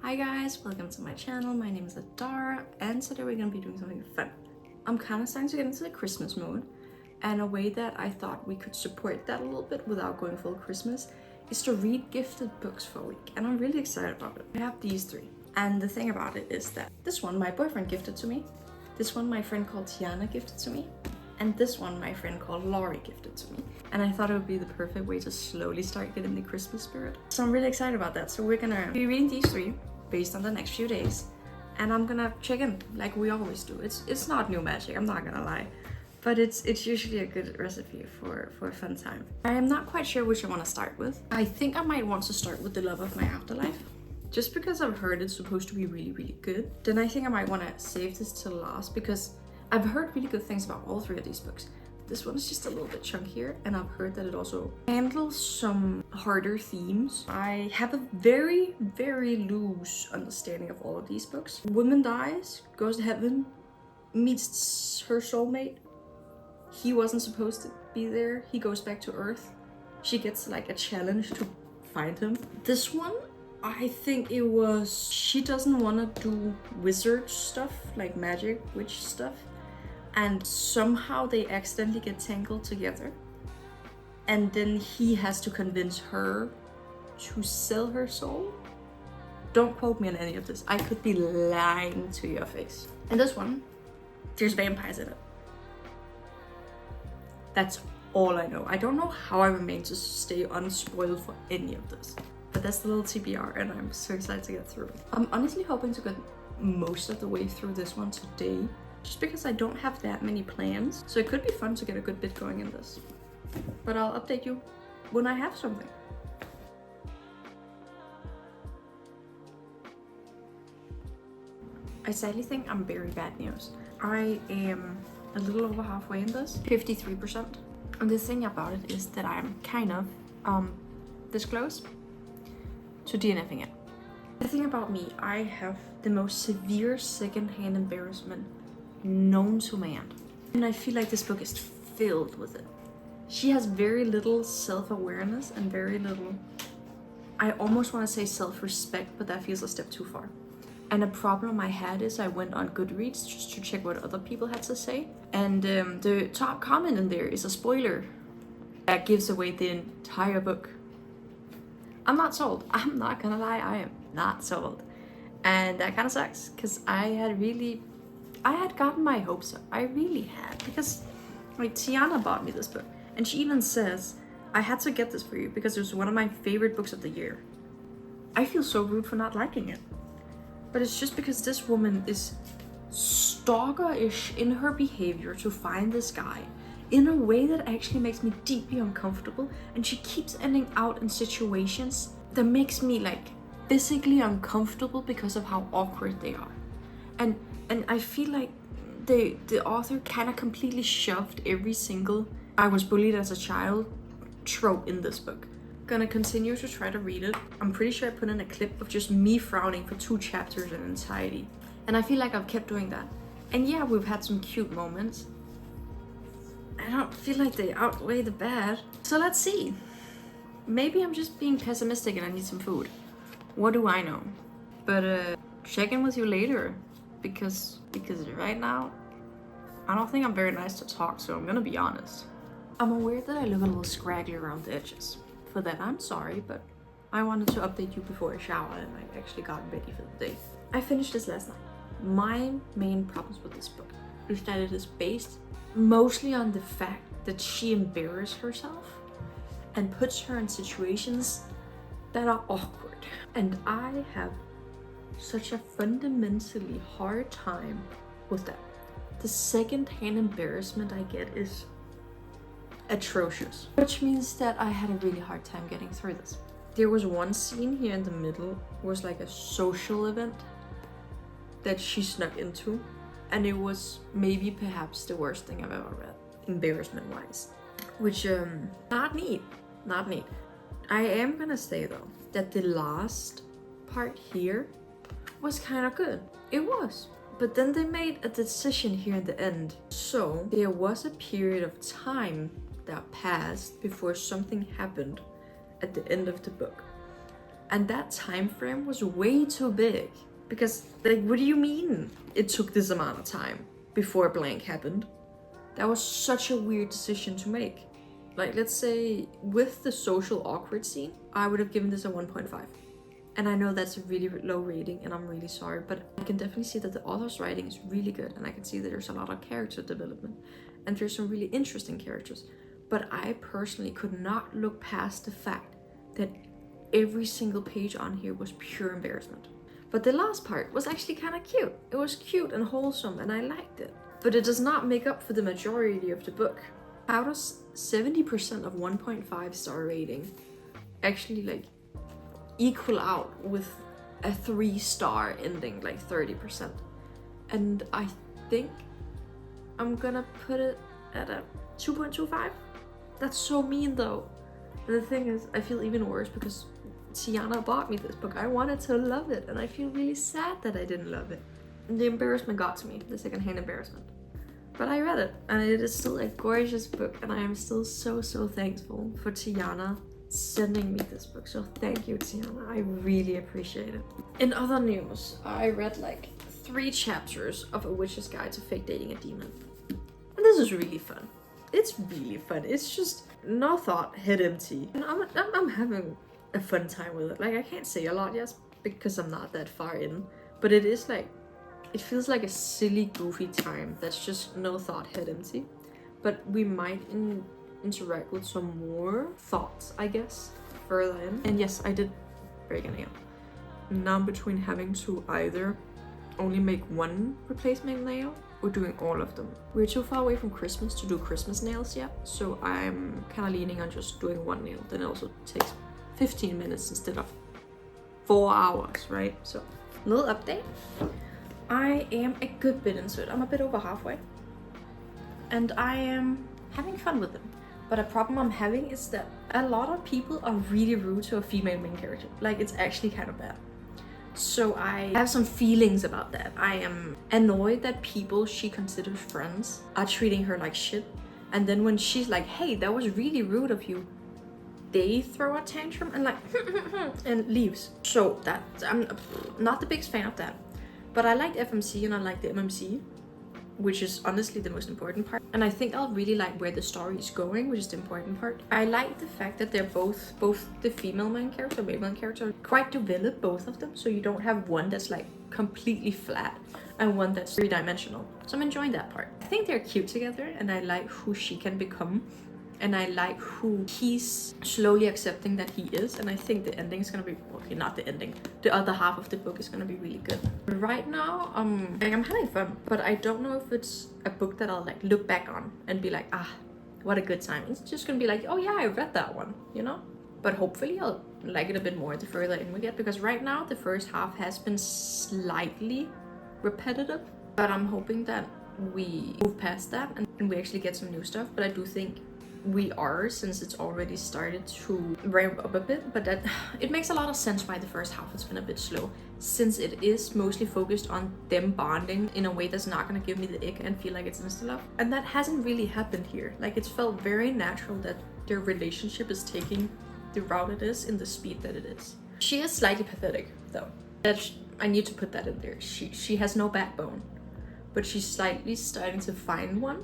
Hi guys, welcome to my channel. My name is Adara and today we're gonna be doing something fun. I'm kind of starting to get into the Christmas mode, and a way that I thought we could support that a little bit without going full Christmas is to read gifted books for a week, and I'm really excited about it. I have these three, and the thing about it is that this one my boyfriend gifted to me, this one my friend called Tiana gifted to me, and this one my friend called Laurie gifted to me. And I thought it would be the perfect way to slowly start getting the Christmas spirit. So I'm really excited about that. So we're gonna be reading these three based on the next few days, and I'm gonna check in like we always do. It's not new magic, I'm not gonna lie, but it's usually a good recipe for a fun time. I am not quite sure which I want to start with. I think I might want to start with The Love of My Afterlife, just because I've heard it's supposed to be really good. Then I think I might want to save this till last because I've heard really good things about all three of these books. This one is just a little bit chunkier, and I've heard that it also handles some harder themes. I have a very loose understanding of all of these books. Woman dies, goes to heaven, meets her soulmate. He wasn't supposed to be there. He goes back to Earth. She gets like a challenge to find him. This one, I think it was, she doesn't want to do wizard stuff, like magic, witch stuff. And somehow they accidentally get tangled together. And then he has to convince her to sell her soul. Don't quote me on any of this. I could be lying to your face. And this one, there's vampires in it. That's all I know. I don't know how I remain to stay unspoiled for any of this. But that's the little TBR, and I'm so excited to get through it. I'm honestly hoping to get most of the way through this one today, just because I don't have that many plans. So it could be fun to get a good bit going in this. But I'll update you when I have something. I sadly think I'm very bad news. I am a little over halfway in this, 53%. And the thing about it is that I'm kind of this close to DNFing it. The thing about me, I have the most severe secondhand embarrassment known to man. And I feel like this book is filled with it. She has very little self-awareness and very little, I almost want to say self-respect, but that feels a step too far. And a problem I had is I went on Goodreads just to check what other people had to say. And the top comment in there is a spoiler that gives away the entire book. I'm not sold. I'm not gonna lie, I am not sold. And that kind of sucks because I had gotten my hopes up. I really had, because like Tiana bought me this book and she even says, I had to get this for you because it was one of my favorite books of the year. I feel so rude for not liking it. But it's just because this woman is stalker-ish in her behavior to find this guy in a way that actually makes me deeply uncomfortable, and she keeps ending out in situations that makes me like physically uncomfortable because of how awkward they are. And I feel like the author kind of completely shoved every single I was bullied as a child trope in this book. Gonna continue to try to read it. I'm pretty sure I put in a clip of just me frowning for 2 chapters in entirety. And I feel like I've kept doing that. And yeah, we've had some cute moments. I don't feel like they outweigh the bad. So let's see. Maybe I'm just being pessimistic and I need some food. What do I know? But check in with you later. Because right now, I don't think I'm very nice to talk, so I'm gonna be honest. I'm aware that I look a little scraggly around the edges. For that, I'm sorry, but I wanted to update you before I shower and I actually got ready for the day. I finished this last night. My main problems with this book is that it is based mostly on the fact that she embarrasses herself and puts her in situations that are awkward. And I have such a fundamentally hard time with that. The second-hand embarrassment I get is atrocious, which means that I had a really hard time getting through this. There was one scene here in the middle was like a social event that she snuck into, and it was maybe perhaps the worst thing I've ever read, embarrassment wise, which not neat. I am gonna say though that the last part here was kind of good. It was. But then they made a decision here in the end. So there was a period of time that passed before something happened at the end of the book. And that time frame was way too big. Because, like, what do you mean it took this amount of time before blank happened? That was such a weird decision to make. Like, let's say with the social awkward scene, I would have given this a 1.5. And I know that's a really low rating and I'm really sorry, but I can definitely see that the author's writing is really good and I can see that there's a lot of character development and there's some really interesting characters. But I personally could not look past the fact that every single page on here was pure embarrassment. But the last part was actually kind of cute. It was cute and wholesome and I liked it. But it does not make up for the majority of the book. How does 70% of 1.5 star rating actually like equal out with a 3-star ending, like 30%? And I think I'm gonna put it at a 2.25. That's so mean though. And the thing is, I feel even worse because Tiana bought me this book. I wanted to love it and I feel really sad that I didn't love it. And the embarrassment got to me, the secondhand embarrassment. But I read it and it is still a gorgeous book and I am still so thankful for Tiana sending me this book. So thank you, Tiana. I really appreciate it. In other news, I read like 3 chapters of A Witch's Guide to Fake Dating a Demon. And this is really fun. It's really fun. It's just no thought, head empty. And I'm having a fun time with it. Like, I can't say a lot yet because I'm not that far in, but it is like, it feels like a silly, goofy time that's just no thought, head empty. But we might interact with some more thoughts, I guess, further in. And yes, I did break a nail. Now I'm between having to either only make one replacement nail or doing all of them. We're too far away from Christmas to do Christmas nails yet, so I'm kind of leaning on just doing one nail. Then it also takes 15 minutes instead of 4 hours, right? So, little update. I am a good bit into it. I'm a bit over halfway. And I am having fun with them. But a problem I'm having is that a lot of people are really rude to a female main character. Like, it's actually kind of bad. So I have some feelings about that. I am annoyed that people she considers friends are treating her like shit. And then when she's like, hey, that was really rude of you, they throw a tantrum and like, and leaves. So that, I'm not the biggest fan of that. But I liked FMC and I liked the MMC, which is honestly the most important part. And I think I'll really like where the story is going, which is the important part. I like the fact that they're both the female main character, male main character, quite developed, both of them. So you don't have one that's like completely flat and one that's 3-dimensional. So I'm enjoying that part. I think they're cute together and I like who she can become. And I like who he's slowly accepting that he is. And I think the ending is gonna be, okay, not the ending, the other half of the book is gonna be really good. Right now, I'm having fun, but I don't know if it's a book that I'll like look back on and be like, ah, what a good time. It's just gonna be like, oh yeah, I read that one, you know? But hopefully I'll like it a bit more the further in we get, because right now the first half has been slightly repetitive, but I'm hoping that we move past that and we actually get some new stuff. But I do think we are, since it's already started to ramp up a bit, but that it makes a lot of sense why the first half has been a bit slow, since it is mostly focused on them bonding in a way that's not gonna give me the ick and feel like it's insta-love. And that hasn't really happened here. Like, it's felt very natural that their relationship is taking the route it is in the speed that it is. She is slightly pathetic though. I need to put that in there. She has no backbone, but she's slightly starting to find one.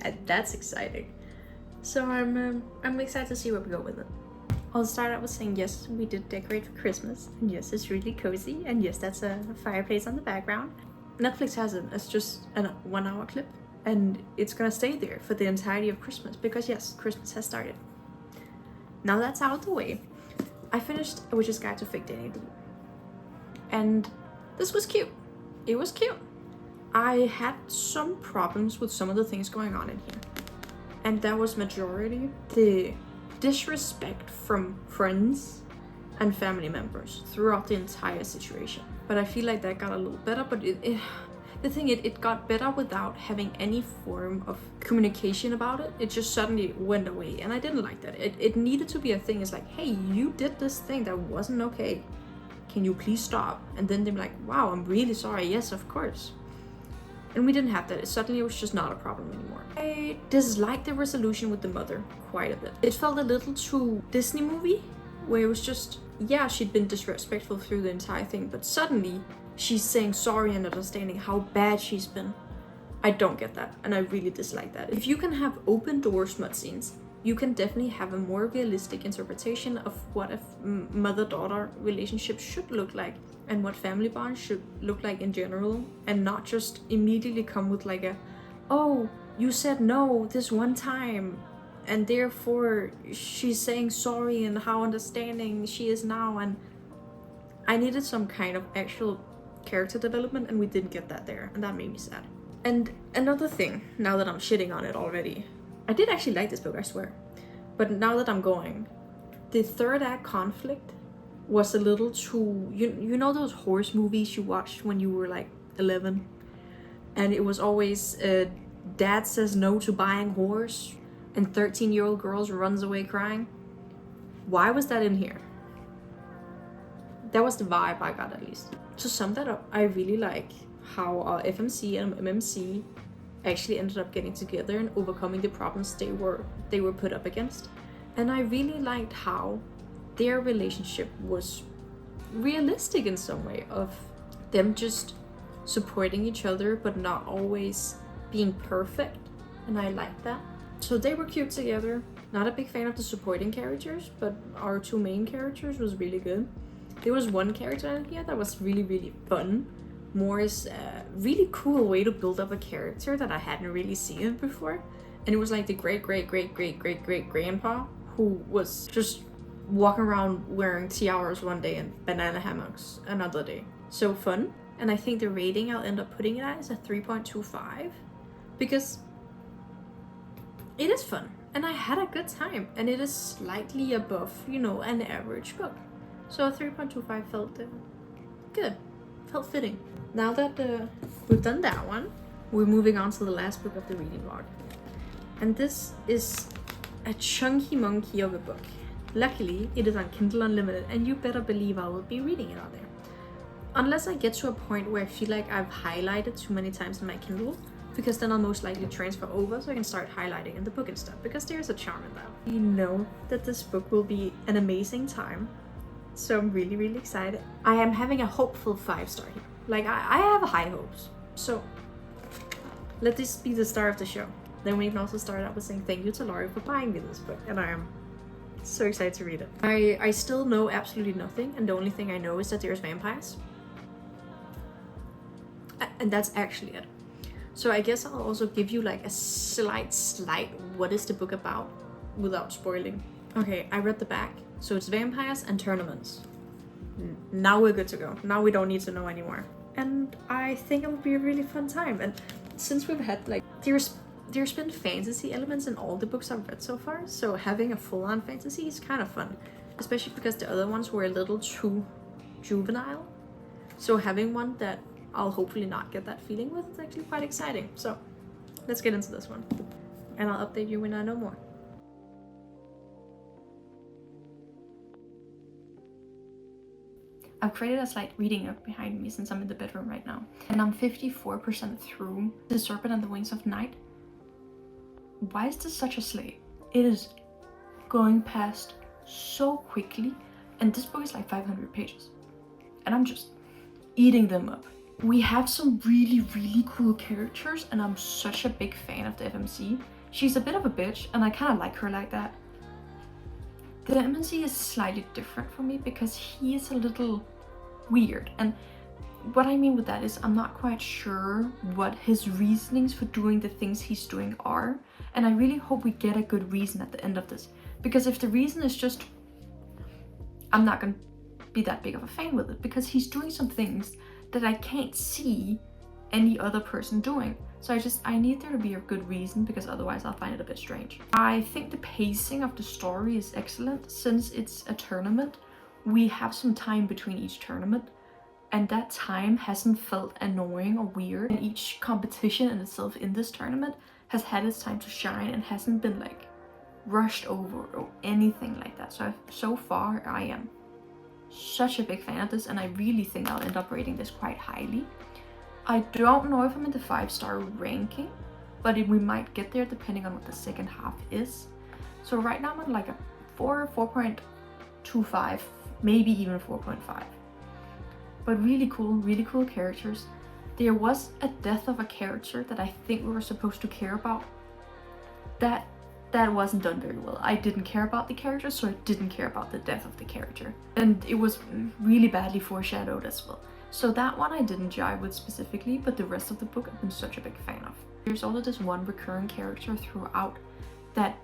And that's exciting. So I'm excited to see where we go with it. I'll start out with saying yes, we did decorate for Christmas, and yes, it's really cozy, and yes, that's a fireplace on the background. Netflix has it as just a 1-hour clip, and it's gonna stay there for the entirety of Christmas because yes, Christmas has started. Now that's out of the way, I finished A Witch's Guide to Fake Dating, and this was cute. It was cute. I had some problems with some of the things going on in here, and that was majority the disrespect from friends and family members throughout the entire situation. But I feel like that got a little better, but it got better without having any form of communication about it. It just suddenly went away, and I didn't like that. It needed to be a thing. It's like, hey, you did this thing that wasn't okay. Can you please stop? And then they're like, wow, I'm really sorry. Yes, of course. And we didn't have that. Suddenly it was just not a problem anymore. I disliked the resolution with the mother quite a bit. It felt a little too Disney movie, where it was just, yeah, she'd been disrespectful through the entire thing, but suddenly she's saying sorry and understanding how bad she's been. I don't get that, and I really dislike that. If you can have open door smut scenes, you can definitely have a more realistic interpretation of what a mother-daughter relationship should look like and what family bonds should look like in general, and not just immediately come with like a, oh, you said no this one time and therefore she's saying sorry and how understanding she is now. And I needed some kind of actual character development, and we didn't get that there, and that made me sad. And another thing, now that I'm shitting on it already, I did actually like this book, I swear, but now that I'm going, the third act conflict was a little too, you know those horse movies you watched when you were like 11, and it was always dad says no to buying horse and 13-year-old girls runs away crying? Why was that in here? That was the vibe I got, at least. To sum that up, I really like how FMC and MMC actually ended up getting together and overcoming the problems they were put up against. And I really liked how their relationship was realistic in some way, of them just supporting each other but not always being perfect, and I liked that. So they were cute together. Not a big fan of the supporting characters, but our two main characters was really good. There was one character in here that was really, really fun. Moore's really cool way to build up a character that I hadn't really seen before. And it was like the great-great-great-great-great-great-grandpa who was just walking around wearing tiaras one day and banana hammocks another day. So fun. And I think the rating I'll end up putting it at is a 3.25, because it is fun and I had a good time, and it is slightly above, you know, an average book. So a 3.25 felt good, felt fitting. Now that we've done that one, we're moving on to the last book of the reading vlog. And this is a chunky monkey of a book. Luckily, it is on Kindle Unlimited, and you better believe I will be reading it on there. Unless I get to a point where I feel like I've highlighted too many times in my Kindle, because then I'll most likely transfer over so I can start highlighting in the book and stuff, because there's a charm in that. You know that this book will be an amazing time, so I'm really, really excited. I am having a hopeful 5-star here. Like, I have high hopes. So let this be the start of the show. Then we can also start out with saying thank you to Laurie for buying me this book, and I am so excited to read it. I still know absolutely nothing, and the only thing I know is that there's vampires. And that's actually it. So I guess I'll also give you like a slight what is the book about without spoiling. Okay, I read the back. So it's vampires and tournaments. Now we're good to go. Now we don't need to know anymore. And I think it will be a really fun time. And since we've had like, there's been fantasy elements in all the books I've read so far. So having a full-on fantasy is kind of fun. Especially because the other ones were a little too juvenile. So having one that I'll hopefully not get that feeling with is actually quite exciting. So let's get into this one. And I'll update you when I know more. I've created a slight reading nook behind me since I'm in the bedroom right now. And I'm 54% through The Serpent and the Wings of Night. Why is this such a slate? It is going past so quickly. And this book is like 500 pages. And I'm just eating them up. We have some really, really cool characters, and I'm such a big fan of the FMC. She's a bit of a bitch, and I kind of like her like that. The MMC is slightly different for me because he is a little weird, and what I mean with that is I'm not quite sure what his reasonings for doing the things he's doing are, and I really hope we get a good reason at the end of this, because if the reason is just, I'm not gonna be that big of a fan with it, because he's doing some things that I can't see any other person doing. So I need there to be a good reason, because otherwise I'll find it a bit strange. I think the pacing of the story is excellent. Since it's a tournament, we have some time between each tournament, and that time hasn't felt annoying or weird. And each competition in itself in this tournament has had its time to shine and hasn't been like rushed over or anything like that. So far I am such a big fan of this, and I really think I'll end up rating this quite highly. I don't know if I'm in the 5-star ranking, but we might get there depending on what the second half is. So right now I'm at like a 4.5 4.25, maybe even 4.5. But really cool characters. There was a death of a character that I think we were supposed to care about. That wasn't done very well. I didn't care about the character, so I didn't care about the death of the character. And it was really badly foreshadowed as well. So that one I didn't jive with specifically, but the rest of the book I've been such a big fan of. There's also this one recurring character throughout that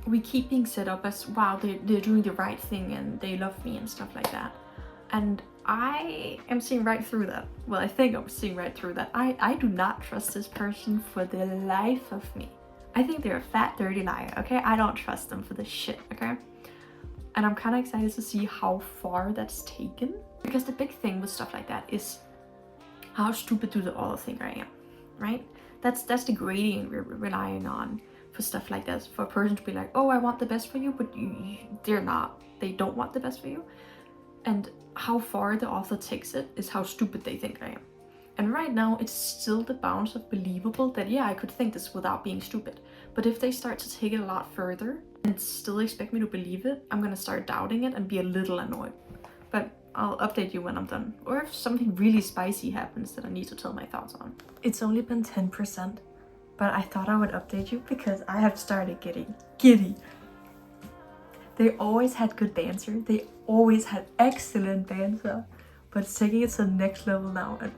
we keep being set up as, wow, they're doing the right thing and they love me and stuff like that. And I am seeing right through that. Well, I think I'm seeing right through that. I do not trust this person for the life of me. I think they're a fat, dirty liar, okay? I don't trust them for this shit, okay? And I'm kind of excited to see how far that's taken. Because the big thing with stuff like that is how stupid do the author think I am, right? That's the gradient we're relying on for stuff like this. For a person to be like, oh, I want the best for you, but they're not. They don't want the best for you. And how far the author takes it is how stupid they think I am. And right now, it's still the bounds of believable that, yeah, I could think this without being stupid. But if they start to take it a lot further and still expect me to believe it, I'm gonna start doubting it and be a little annoyed. But I'll update you when I'm done. Or if something really spicy happens that I need to tell my thoughts on. It's only been 10%, but I thought I would update you because I have started getting giddy. They always had good banter. They always had excellent banter. But it's taking it to the next level now. And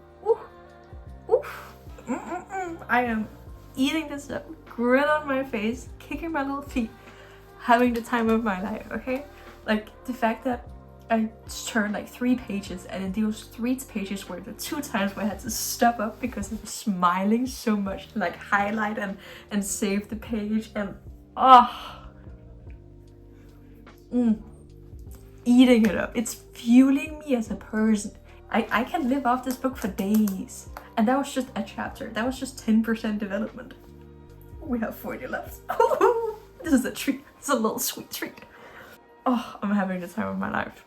I am eating this up, grin on my face, kicking my little feet, having the time of my life, okay? Like, the fact that I turned like 3 pages, and in those 3 pages were the 2 times where I had to stop up because I was smiling so much, like highlight and save the page, and eating it up. It's fueling me as a person. I can live off this book for days. And that was just a chapter. That was just 10% development. We have 40 left. This is a treat. It's a little sweet treat. Oh, I'm having the time of my life.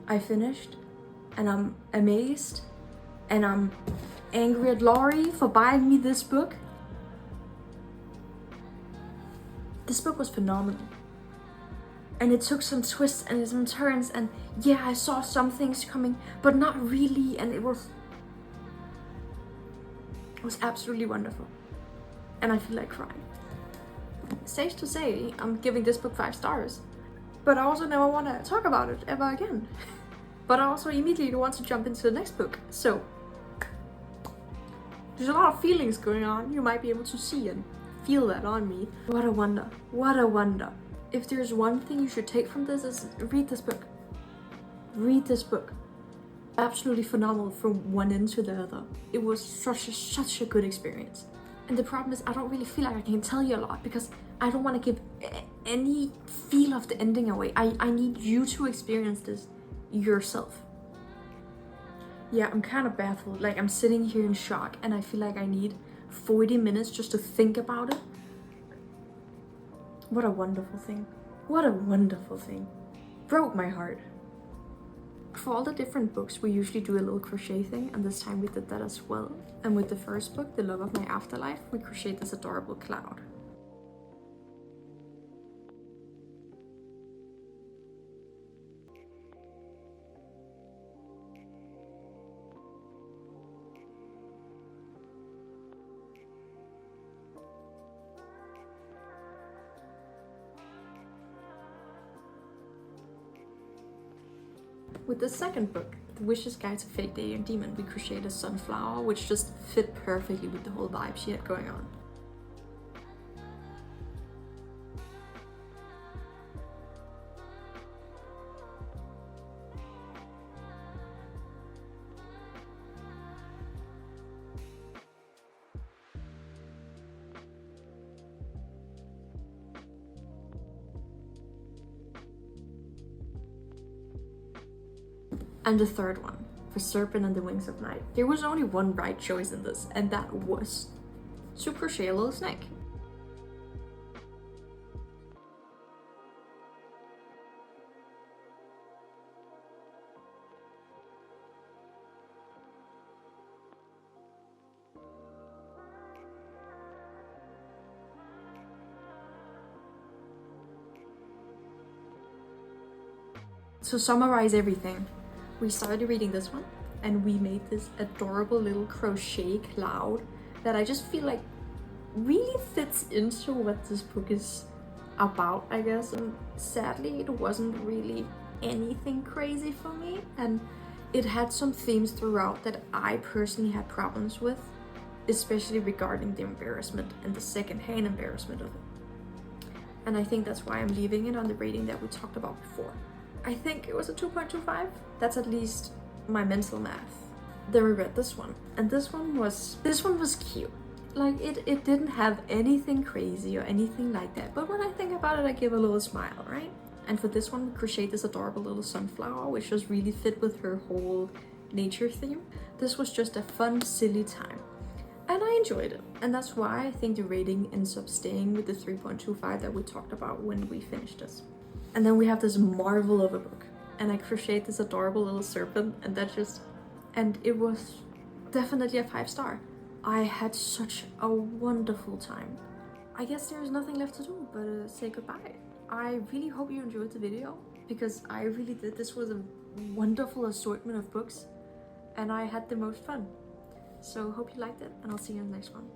I finished, and I'm amazed, and I'm angry at Laurie for buying me this book. This book was phenomenal. And it took some twists and some turns, and yeah, I saw some things coming, but not really, and it was absolutely wonderful. And I feel like crying. Safe to say, I'm giving this book 5 stars. But I also never want to talk about it ever again. But I also immediately want to jump into the next book. So there's a lot of feelings going on. You might be able to see and feel that on me. What a wonder. What a wonder. If there's one thing you should take from this, is read this book. Read this book. Absolutely phenomenal from one end to the other. It was such a good experience. And the problem is I don't really feel like I can tell you a lot because I don't want to give any feel of the ending away. I need you to experience this yourself. Yeah, I'm kind of baffled. Like, I'm sitting here in shock and I feel like I need 40 minutes just to think about it. What a wonderful thing. What a wonderful thing. Broke my heart. For all the different books, we usually do a little crochet thing, and this time we did that as well. And with the first book, The Love of My Afterlife, we crocheted this adorable cloud. With the second book, The Witch's Guide to Fate Day and Demon, we crocheted a sunflower, which just fit perfectly with the whole vibe she had going on. And the third one, For Serpent and the Wings of Night. There was only one right choice in this, and that was to crochet a little snake. to summarize everything, we started reading this one and we made this adorable little crochet cloud that I just feel like really fits into what this book is about, I guess. And sadly, it wasn't really anything crazy for me, and it had some themes throughout that I personally had problems with, especially regarding the embarrassment and the secondhand embarrassment of it. And I think that's why I'm leaving it on the rating that we talked about before. I think it was a 2.25. That's at least my mental math. Then we read this one, and this one was cute. Like it didn't have anything crazy or anything like that, but when I think about it, I give a little smile, right? And for this one, we crocheted this adorable little sunflower, which just really fit with her whole nature theme. This was just a fun, silly time, and I enjoyed it. And that's why I think the rating ends up staying with the 3.25 that we talked about when we finished this. And then we have this marvel of a book, and I crocheted this adorable little serpent, and it was definitely a 5-star. I had such a wonderful time. I guess there's nothing left to do but say goodbye. I really hope you enjoyed the video, because I really did. This was a wonderful assortment of books and I had the most fun. So hope you liked it, and I'll see you in the next one.